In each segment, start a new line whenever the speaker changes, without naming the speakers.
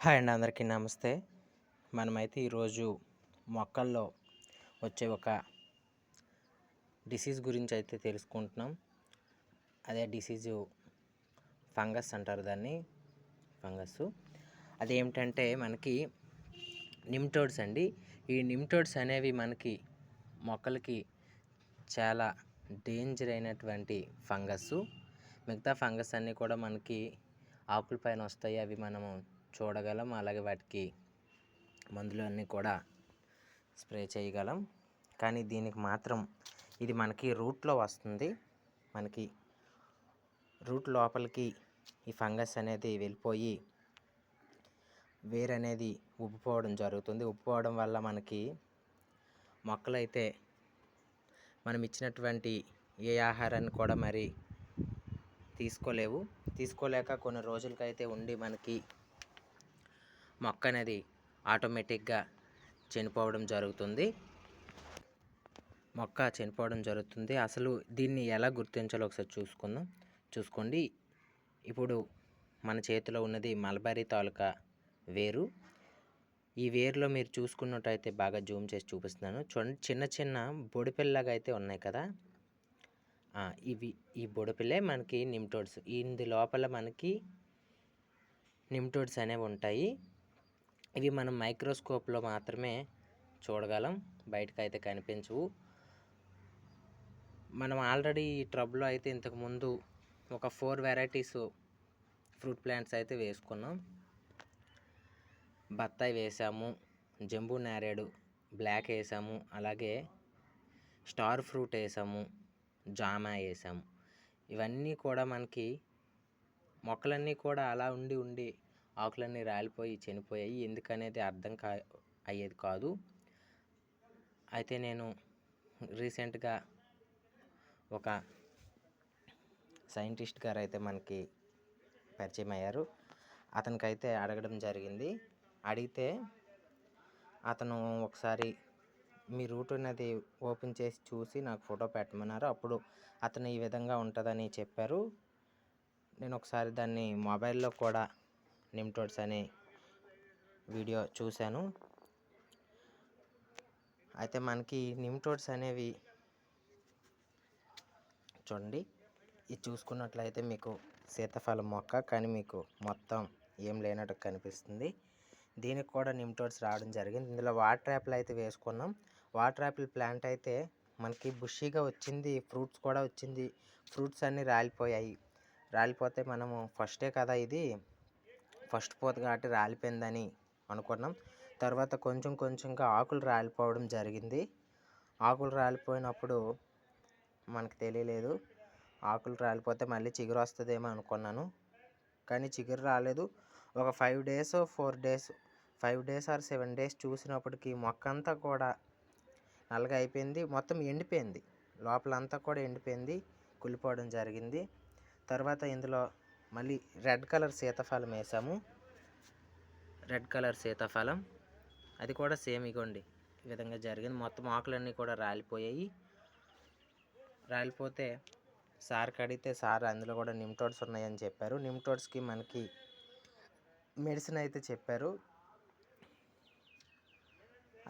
Hi అండి, అందరికీ నమస్తే. మనమైతే ఈరోజు మొక్కల్లో వచ్చే ఒక డిసీజ్ గురించి అయితే తెలుసుకుంటున్నాం. అదే డిసీజు ఫంగస్ అంటారు దాన్ని, ఫంగస్. అదేమిటంటే మనకి నిమ్టోడ్స్ అండి. ఈ నిమ్టోడ్స్ అనేవి మనకి మొక్కలకి చాలా డేంజర్ అయినటువంటి ఫంగస్. మిగతా ఫంగస్ అన్నీ కూడా మనకి ఆకుల పైన వస్తాయి, అవి మనము చూడగలం. అలాగే వాటికి మందులు అన్నీ కూడా స్ప్రే చేయగలం. కానీ దీనికి మాత్రం ఇది మనకి రూట్లో వస్తుంది. మనకి రూట్ లోపలికి ఈ ఫంగస్ అనేది వెళ్ళిపోయి వేరు అనేది ఉబ్బిపోవడం జరుగుతుంది. ఉబ్బిపోవడం వల్ల మనకి మొక్కలైతే మనం ఇచ్చినటువంటి ఏ ఆహారాన్ని కూడా మరి తీసుకోలేక కొన్ని రోజులకైతే ఉండి మనకి మొక్క అనేది ఆటోమేటిక్గా చనిపోవడం జరుగుతుంది. అసలు దీన్ని ఎలా గుర్తించాలో ఒకసారి చూసుకోండి. ఇప్పుడు మన చేతిలో ఉన్నది మల్బరీ తాలూకా వేరు. ఈ వేరులో మీరు చూసుకున్నట్టయితే బాగా జూమ్ చేసి చూపిస్తున్నాను చూడండి. చిన్న చిన్న బొడిపిల్లగా అయితే ఉన్నాయి కదా, ఈ బొడిపిల్లే మనకి నిమ్టోడ్స్. ఇందు లోపల మనకి నిమ్టోడ్స్ అనేవి ఉంటాయి. ఇవి మనం మైక్రోస్కోప్లో మాత్రమే చూడగలం, బయటకు అయితే కనిపించవు. మనం ఆల్రెడీ ఈ ట్రబ్లో అయితే ఇంతకుముందు ఒక 4 వెరైటీస్ ఫ్రూట్ ప్లాంట్స్ అయితే వేసుకున్నాం. బత్తాయి వేసాము, జంబూ నేరేడు బ్లాక్ వేసాము, అలాగే స్టార్ ఫ్రూట్ వేసాము, జామ వేసాము. ఇవన్నీ కూడా మనకి మొక్కలన్నీ కూడా అలా ఉండి ఆకులన్నీ రాలిపోయి చనిపోయాయి. ఎందుకనేది అర్థం అయ్యేది కాదు. అయితే నేను రీసెంట్గా ఒక సైంటిస్ట్ గారు అయితే మనకి పరిచయం అయ్యారు. అతనికైతే అడగడం జరిగింది. అడిగితే అతను ఒకసారి మీ రూట్ అనేది ఓపెన్ చేసి చూసి నాకు ఫోటో పెట్టమన్నారు. అప్పుడు అతను ఈ విధంగా ఉంటుందని చెప్పారు. నేను ఒకసారి దాన్ని మొబైల్లో కూడా నిమ్టోడ్స్ అనే వీడియో చూశాను. అయితే మనకి నిమ్టోడ్స్ అనేవి చూడండి, ఇది చూసుకున్నట్లయితే మీకు సీతాఫలం మొక్క, కానీ మీకు మొత్తం ఏం లేనట్టు కనిపిస్తుంది. దీనికి కూడా నిమ్టోడ్స్ రావడం జరిగింది. ఇందులో వాటర్ యాపిల్ అయితే వేసుకున్నాం. వాటర్ యాపిల్ ప్లాంట్ అయితే మనకి బుషీగా వచ్చింది, ఫ్రూట్స్ కూడా వచ్చింది. ఫ్రూట్స్ అన్నీ రాలిపోతే మనము ఫస్టే కదా, ఇది ఫస్ట్ పోత కాబట్టి రాలిపోయిందని అనుకున్నాం. తర్వాత కొంచెంగా ఆకులు రాలిపోవడం జరిగింది. ఆకులు రాలిపోయినప్పుడు మనకు తెలియలేదు. ఆకులు రాలిపోతే మళ్ళీ చిగురు వస్తుందేమో అనుకున్నాను, కానీ చిగురు రాలేదు. ఒక 5 days 4 days 5 days or 7 days చూసినప్పటికీ మొక్క అంతా కూడా నల్లగా అయిపోయింది, మొత్తం ఎండిపోయింది. లోపలంతా కూడా ఎండిపోయింది, కుళ్ళిపోవడం జరిగింది. తర్వాత ఇందులో మళ్ళీ రెడ్ కలర్ సీతాఫలం వేసాము. రెడ్ కలర్ సీతాఫలం అది కూడా సేమ్ ఇగోండి ఈ విధంగా జరిగింది. మొత్తం ఆకులన్నీ కూడా రాలిపోతే సార్ కడిగితే సార్ అందులో కూడా నిమ్టోడ్స్ ఉన్నాయని చెప్పారు. నిమ్టోడ్స్కి మనకి మెడిసిన్ అయితే చెప్పారు.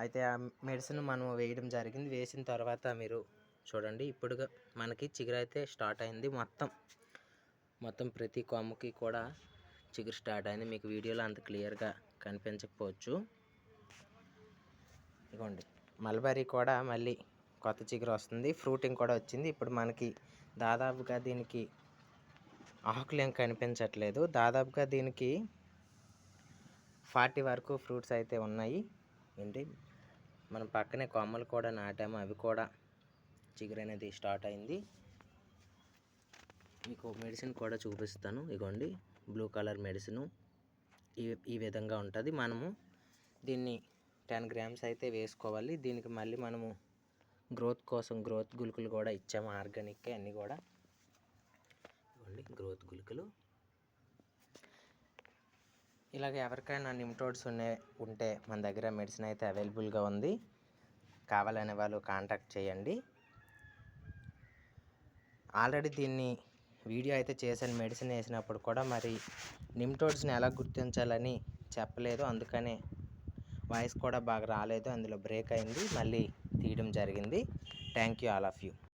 అయితే ఆ మెడిసిన్ మనం వేయడం జరిగింది. వేసిన తర్వాత మీరు చూడండి, ఇప్పుడు మనకి చిగురు అయితే స్టార్ట్ అయింది. మొత్తం ప్రతి కొమ్మకి కూడా చిగురు స్టార్ట్ అయింది. మీకు వీడియోలో అంత క్లియర్గా కనిపించకపోవచ్చు. ఇదిగోండి, మల్బరీ కూడా మళ్ళీ కొత్త చిగురు వస్తుంది, ఫ్రూటింగ్ కూడా వచ్చింది. ఇప్పుడు మనకి దాదాపుగా దీనికి ఆకులు ఏం కనిపించట్లేదు. దాదాపుగా దీనికి 40 వరకు ఫ్రూట్స్ అయితే ఉన్నాయి. ఏంటి, మనం పక్కనే కొమ్మలు కూడా నాటాము, అవి కూడా చిగురు అనేది స్టార్ట్ అయింది. మీకు మెడిసిన్ కూడా చూపిస్తాను. ఇగోండి, బ్లూ కలర్ మెడిసిన్ ఈ విధంగా ఉంటుంది. మనము దీన్ని 10 గ్రామ్స్ అయితే వేసుకోవాలి. దీనికి మళ్ళీ మనము గ్రోత్ కోసం గ్రోత్ గుళికలు కూడా ఇచ్చాము, ఆర్గానిక్ అన్నీ కూడా. ఇవ్వండి గ్రోత్ గుళికలు. ఇలాగ ఎవరికైనా నిమ్టోడ్స్ ఉంటే మన దగ్గర మెడిసిన్ అయితే అవైలబుల్గా ఉంది. కావాలనే వాళ్ళు కాంటాక్ట్ చేయండి. ఆల్రెడీ దీన్ని వీడియో అయితే చేశాను మెడిసిన్ వేసినప్పుడు కూడా. మరి నిమ్టోడ్స్ని ఎలా గుర్తించాలని చెప్పలేదు, అందుకనే వాయిస్ కూడా బాగా రాలేదు, అందులో బ్రేక్ అయింది, మళ్ళీ తీయడం జరిగింది. Thank you all of you.